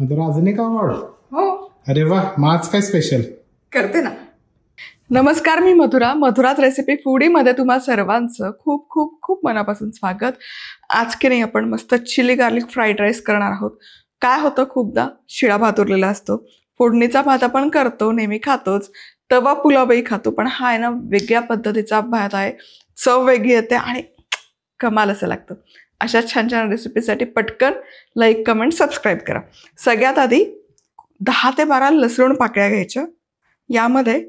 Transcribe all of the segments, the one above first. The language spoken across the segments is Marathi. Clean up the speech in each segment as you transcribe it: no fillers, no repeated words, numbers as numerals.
मधुरा अजून एक आवड. हो. अरे वा, आज काय स्पेशल करते ना. नमस्कार, मी मधुराच रेसिपी फूडीमध्ये तुम्हा सर्वांचं खूप खूप खूप मनापासून स्वागत. आज की नाही आपण मस्त चिली गार्लिक फ्राईड राईस करणार आहोत. काय होतं, खूपदा शिळा भात उरलेला असतो, फोडणीचा भात आपण करतो, नेहमी खातोच, तवा पुलावही खातो, पण हा आहे ना वेगळ्या पद्धतीचा भात आहे. चव वेगळी येते आणि कमाल असं लागतं. अशा छान छान रेसिपीसाठी पटकन लाईक, कमेंट, सबस्क्राईब करा. सगळ्यात आधी 10 ते 12 लसूण पाकळ्या घ्यायच्या. यामध्ये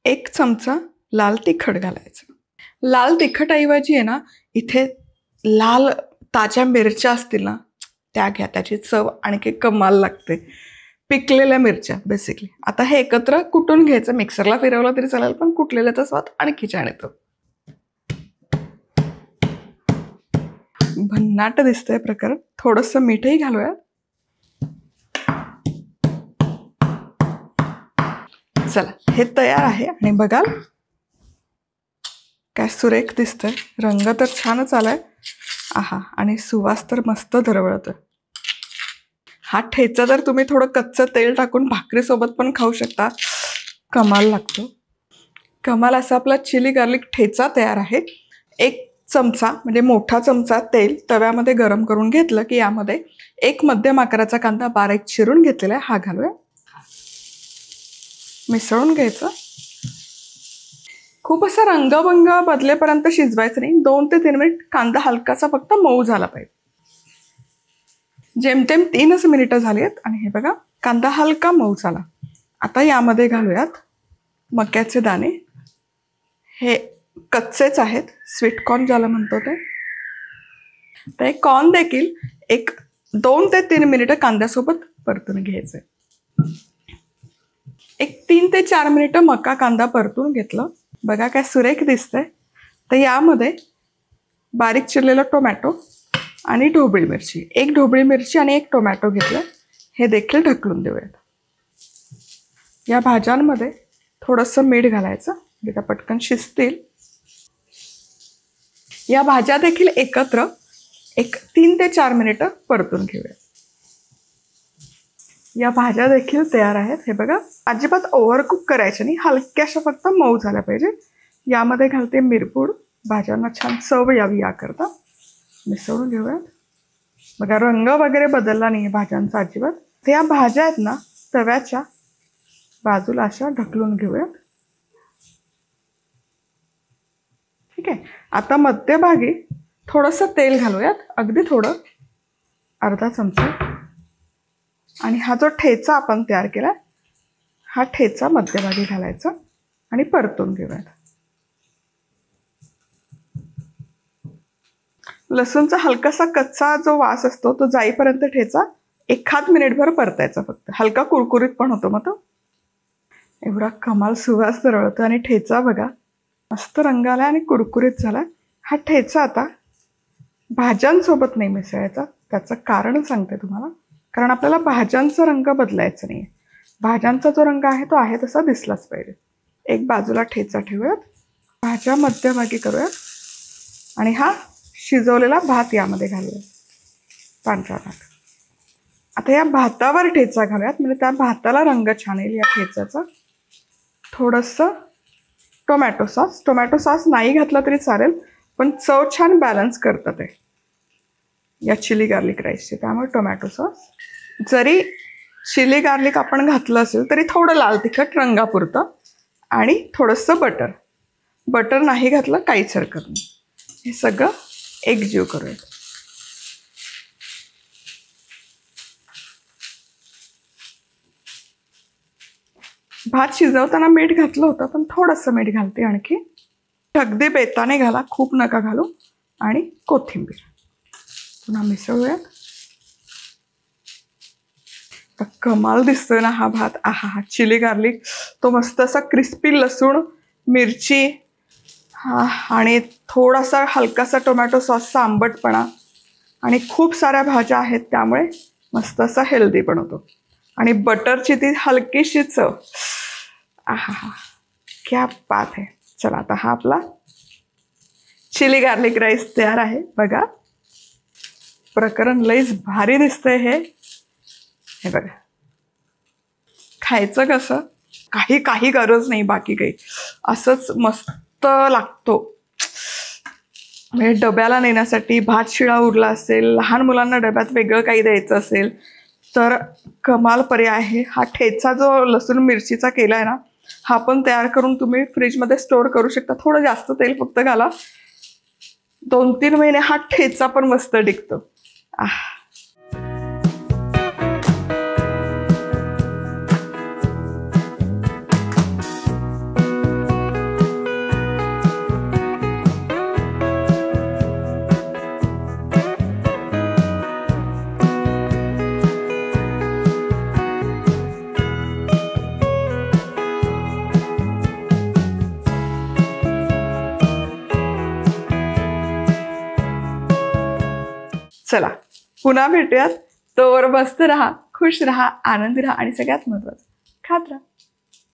1 चमचा लाल तिखट घालायचं. लाल तिखटऐवजी आहे ना इथे लाल ताज्या मिरच्या असतील ना त्या घ्या, त्याची चव आणखी कमाल लागते. पिकलेल्या मिरच्या बेसिकली. आता हे एकत्र कुटून घ्यायचं, मिक्सरला फिरवलं तरी चालेल, पण कुटलेल्याचा स्वाद आणखी छान येतो. भन्नाट दिसतंय प्रकरण. थोडंसं मीठही घालूया. चला, हे तयार आहे आणि बघाल काय सुरेख दिसतंय. रंग तर छानच आलाय. आहा, आणि सुवास तर मस्त दरवळतोय. हा ठेचा तर तुम्ही थोडं कच्चं तेल टाकून भाकरीसोबत पण खाऊ शकता. कमाल लागतो. कमाल असा आपला चिली गार्लिक ठेचा तयार आहे. 1 चमचा म्हणजे मोठा चमचा तेल तव्यामध्ये गरम करून घेतलं की यामध्ये 1 मध्यम आकाराचा कांदा बारीक चिरून घेतलेला आहे हा घालूया. मिसळून घ्यायचं. खूप असा रंगबंग बदलेपर्यंत शिजवायचं नाही. 2 ते 3 मिनिट कांदा हलकासा फक्त मऊ झाला पाहिजे. जेमतेम 3च मिनिटं झाली आहेत आणि हे बघा कांदा हलका मऊ झाला. आता यामध्ये घालूयात मक्याचे दाणे. हे कच्चेच आहेत, स्वीट कॉर्न ज्याला म्हणतो ते. तर हे कॉर्न देखील 2 ते 3 मिनिटं कांद्यासोबत परतून घ्यायचे. 3 ते 4 मिनिटं मका कांदा परतून घेतलं. बघा काय सुरेख दिसतंय. तर यामध्ये बारीक चिरलेला टोमॅटो आणि ढोबळी मिरची, 1 ढोबळी मिरची आणि 1 टोमॅटो घेतलं. हे देखील ढकलून देऊयात. या भाज्यांमध्ये थोडंसं मीठ घालायचं म्हणजे त्या पटकन शिजतील. या भाज्या देखील एकत्र 3 ते 4 मिनिटं परतून घेऊया. या भाज्या देखील तयार आहेत. हे बघा, अजिबात ओव्हरकुक करायचे नाही, हलक्याशा फक्त मऊ झाल्या पाहिजे. यामध्ये घालते मिरपूड, भाज्यांना छान चव यावी याकरता. मिसळून घेऊयात. बघा रंग वगैरे बदलला नाही भाज्यांचा अजिबात. तर या भाज्या आहेत ना तव्याच्या बाजूला अशा ढकलून घेऊयात. ठीक आहे. आता मध्यभागी थोडंसं तेल घालूयात, अगदी थोडं, अर्धा चमचा. आणि हा जो ठेचा आपण तयार केला हा ठेचा मध्यभागी घालायचा आणि परतून घेऊयात. लसूणचा हलकासा कच्चा जो वास असतो तो जाईपर्यंत ठेचा 1 मिनिटभर परतायचा फक्त. हलका कुरकुरीत पण होतो मग तो. एवढा कमाल सुवास दरवळतो आणि ठेचा बघा मस्त रंग आला आणि कुरकुरीत झाला. हा ठेचा आता भाज्यांसोबत नाही मिसळायचा. त्याचं कारण सांगते तुम्हाला. कारण आपल्याला भाज्यांचा रंग बदलायचा नाही. भाज्यांचा जो रंग आहे तो आहे तसा दिसलाच पाहिजे. एक बाजूला ठेचा ठेवूयात, भाज्या मध्यभागी करूयात आणि हा शिजवलेला भात यामध्ये घालूया, पांढरा भात. आता या भातावर ठेचा घालूयात म्हणजे त्या भाताला रंग छान येईल या ठेच्याचा. थोडंसं टोमॅटो सॉस नाही घातला तरी चालेल, पण चव छान बॅलन्स करतं ते या चिली गार्लिक राईसचे. त्यामुळे टोमॅटो सॉस. जरी चिली गार्लिक आपण घातलं असेल तरी थोडं लाल तिखट रंगापुरतं आणि थोडंसं बटर नाही घातलं काहीच हरकत नाही. हे सगळं एकजीव करूया. भात शिजवताना मीठ घातलं होतं, पण थोडंसं मीठ घालते आणखी. अगदी बेताने घाला, खूप नका घालू. आणि कोथिंबीर पुन्हा मिसळूयात. कमाल दिसतोय ना हा भात. आहा, चिली गार्लिक तो मस्त असा क्रिस्पी लसूण मिरची आणि थोडासा हलकासा टोमॅटो सॉसचा आंबटपणा आणि खूप साऱ्या भाज्या आहेत त्यामुळे मस्त असा हेल्दी पण होतो. आणि बटरची ती हलकीशी चव. आहा, क्या बात आहे. चला, आता हा आपला चिली गार्लिक राईस तयार आहे. बघा प्रकरण लईच भारी दिसतंय हे. हे बघा, खायचं कसं, काही काही गरज नाही, बाकी काही असंच मस्त लागतो. म्हणजे डब्याला नेण्यासाठी भात शिळा उरला असेल, लहान मुलांना डब्यात वेगळं काही द्यायचं असेल तर कमाल पर्याय आहे. हा ठेचा जो लसूण मिरचीचा केला आहे ना, हा पण तयार करून तुम्ही फ्रीजमध्ये स्टोअर करू शकता. थोडं जास्त तेल फक्त घाला, 2-3 महिने हा ठेचा पण मस्त टिकतो. चला पुन्हा भेटूयात. तोवर मस्त राहा, खुश राहा, आनंदी राहा आणि सगळ्यात महत्त्वाचं खात राहा.